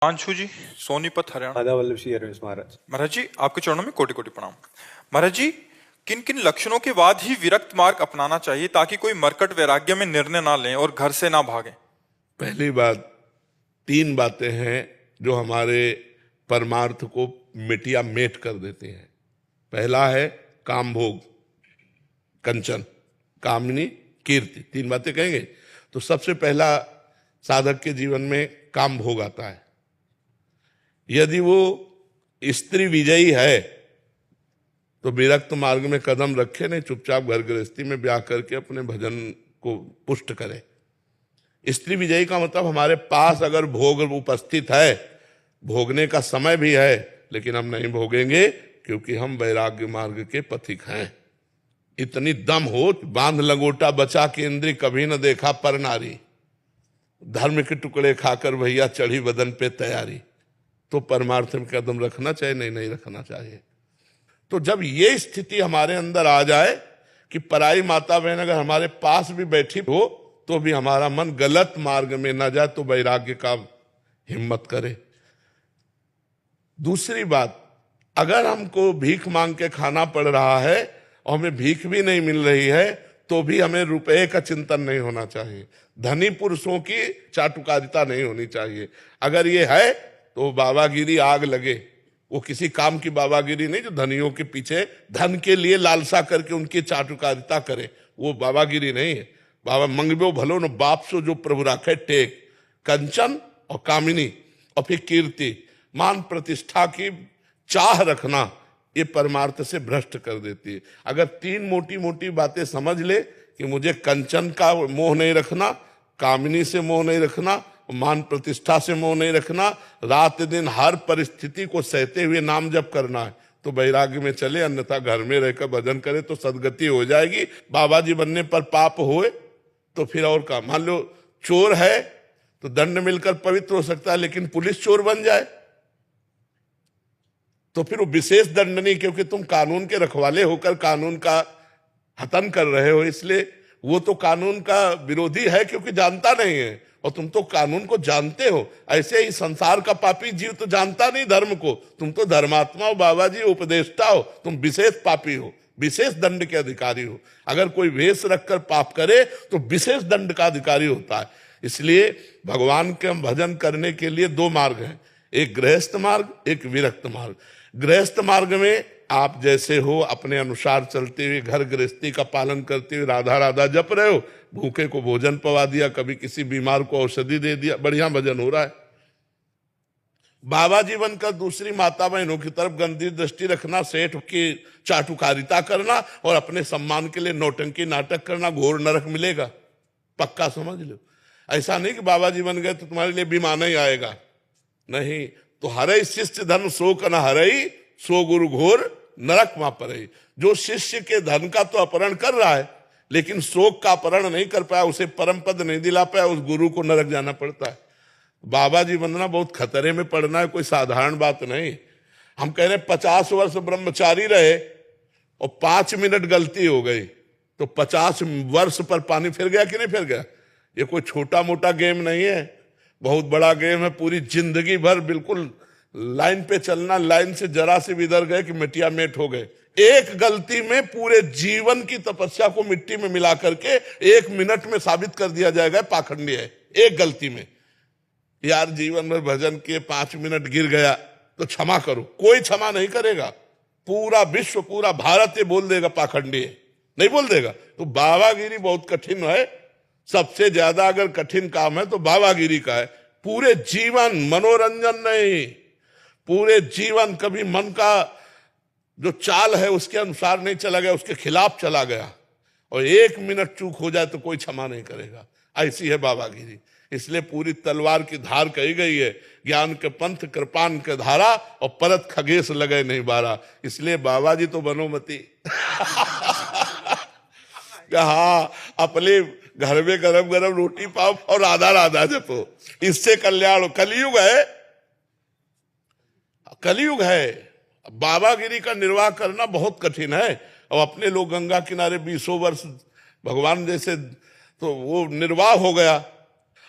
पांशु जी, सोनीपत, हरियाणा। दादा वल्लभ श्री हरिवंश महाराज। महाराज जी, आपके चरणों में कोटि कोटि प्रणाम। महाराज जी, किन किन लक्षणों के बाद ही विरक्त मार्ग अपनाना चाहिए ताकि कोई मरकट वैराग्य में निर्णय ना लें और घर से ना भागे? पहली बात, 3 बातें हैं जो हमारे परमार्थ को मिटिया मेट कर देते हैं। पहला है काम भोग, कंचन, कामनी, कीर्ति। 3 बातें कहेंगे तो सबसे पहला साधक के जीवन में काम भोग आता है। यदि वो स्त्री विजयी है तो विरक्त मार्ग में कदम रखे नहीं, चुपचाप घर गृहस्थी में ब्याह करके अपने भजन को पुष्ट करे। स्त्री विजयी का मतलब हमारे पास अगर भोग उपस्थित है, भोगने का समय भी है, लेकिन हम नहीं भोगेंगे क्योंकि हम वैराग्य मार्ग के पथिक हैं। इतनी दम हो, बांध लंगोटा बचा के इंद्री कभी न देखा पर नारी, धर्म के टुकड़े खाकर भैया चढ़ी बदन पे तैयारी। तो परमार्थ में कदम रखना चाहिए, नहीं रखना चाहिए। तो जब ये स्थिति हमारे अंदर आ जाए कि पराई माता बहन अगर हमारे पास भी बैठी हो तो भी हमारा मन गलत मार्ग में न जाए, तो वैराग्य का हिम्मत करे। दूसरी बात, अगर हमको भीख मांग के खाना पड़ रहा है और हमें भीख भी नहीं मिल रही है तो भी हमें रुपए का चिंतन नहीं होना चाहिए, धनी पुरुषों की चाटुकारिता नहीं होनी चाहिए। अगर ये है तो बाबागिरी आग लगे। वो किसी काम की बाबागिरी नहीं जो धनियों के पीछे धन के लिए लालसा करके उनकी चाटुकारिता करे, वो बाबागिरी नहीं है। बाबा मंगबो भलो न बाप सो जो प्रभु राखे टेक, कंचन और कामिनी और फिर कीर्ति, मान प्रतिष्ठा की चाह रखना, ये परमार्थ से भ्रष्ट कर देती है। अगर 3 मोटी मोटी बातें समझ ले कि मुझे कंचन का मोह नहीं रखना, कामिनी से मोह नहीं रखना, मान प्रतिष्ठा से मोह नहीं रखना, रात दिन हर परिस्थिति को सहते हुए नाम जप करना है, तो वैराग्य में चले। अन्यथा घर में रहकर भजन करे तो सदगति हो जाएगी। बाबा जी बनने पर पाप होए तो फिर और का, मान लो चोर है तो दंड मिलकर पवित्र हो सकता है, लेकिन पुलिस चोर बन जाए तो फिर वो विशेष दंड नहीं, क्योंकि तुम कानून के रखवाले होकर कानून का हतन कर रहे हो, इसलिए वो तो कानून का विरोधी है क्योंकि जानता नहीं है, और तुम तो कानून को जानते हो। ऐसे ही संसार का पापी जीव तो जानता नहीं धर्म को, तुम तो धर्मात्मा हो, बाबा जी उपदेष्टा हो, तुम विशेष पापी हो, विशेष दंड के अधिकारी हो। अगर कोई वेश रखकर पाप करे तो विशेष दंड का अधिकारी होता है। इसलिए भगवान के भजन करने के लिए 2 मार्ग हैं, एक गृहस्थ मार्ग, एक विरक्त मार्ग। गृहस्थ मार्ग में आप जैसे हो अपने अनुसार चलते हुए घर गृहस्थी का पालन करते हुए राधा राधा जप रहे हो, भूखे को भोजन पवा दिया, कभी किसी बीमार को औषधि दे दिया, बढ़िया भजन हो रहा है। बाबा जी बनकर दूसरी माता बहनों की तरफ गंदी दृष्टि रखना, सेठ की चाटुकारिता करना और अपने सम्मान के लिए नौटंकी नाटक करना, घोर नरक मिलेगा, पक्का समझ लो। ऐसा नहीं कि बाबा जी बन गए तो तुम्हारे लिए बीमार ही आएगा, नहीं। तो हरई शिष्य धन शोक न हरई, सो गुरु घोर नरक वहां पर है। जो शिष्य के धन का तो अपहरण कर रहा है लेकिन शोक का अपहरण नहीं कर पाया, उसे परम पद नहीं दिला पाया, उस गुरु को नरक जाना पड़ता है। बाबा जी बनना बहुत खतरे में पड़ना है, कोई साधारण बात नहीं। हम कह रहे 50 वर्ष ब्रह्मचारी रहे और 5 मिनट गलती हो गई तो 50 वर्ष पर पानी फिर गया कि नहीं फिर गया? ये कोई छोटा मोटा गेम नहीं है, बहुत बड़ा गेम है। पूरी जिंदगी भर बिल्कुल लाइन पे चलना, लाइन से जरा से भी इधर गए कि मिट्टिया मेट हो गए। एक गलती में पूरे जीवन की तपस्या को मिट्टी में मिला करके 1 मिनट में साबित कर दिया जाएगा पाखंडी है। एक गलती में यार जीवन भर भजन किए 5 मिनट गिर गया तो क्षमा करो, कोई क्षमा नहीं करेगा। पूरा विश्व, पूरा भारत ये बोल देगा पाखंडी है, नहीं बोल देगा। तो बाबागिरी बहुत कठिन है, सबसे ज्यादा अगर कठिन काम है तो बाबागिरी का है। पूरे जीवन मनोरंजन नहीं, पूरे जीवन कभी मन का जो चाल है उसके अनुसार नहीं चला गया, उसके खिलाफ चला गया, और 1 मिनट चूक हो जाए तो कोई क्षमा नहीं करेगा। ऐसी है बाबागिरी। इसलिए पूरी तलवार की धार कही गई है, ज्ञान के पंथ कृपान के धारा, और परत खगेश लगे नहीं बारा। इसलिए बाबा जी तो बनोमती हाँ, अपने घर में गरम गरम रोटी पाओ और राधा राधा जपो, इससे कल्याण। कलयुग है, कलयुग है। बाबागिरी का निर्वाह करना बहुत कठिन है। और अपने लोग गंगा किनारे 20 वर्ष भगवान जैसे, तो वो निर्वाह हो गया।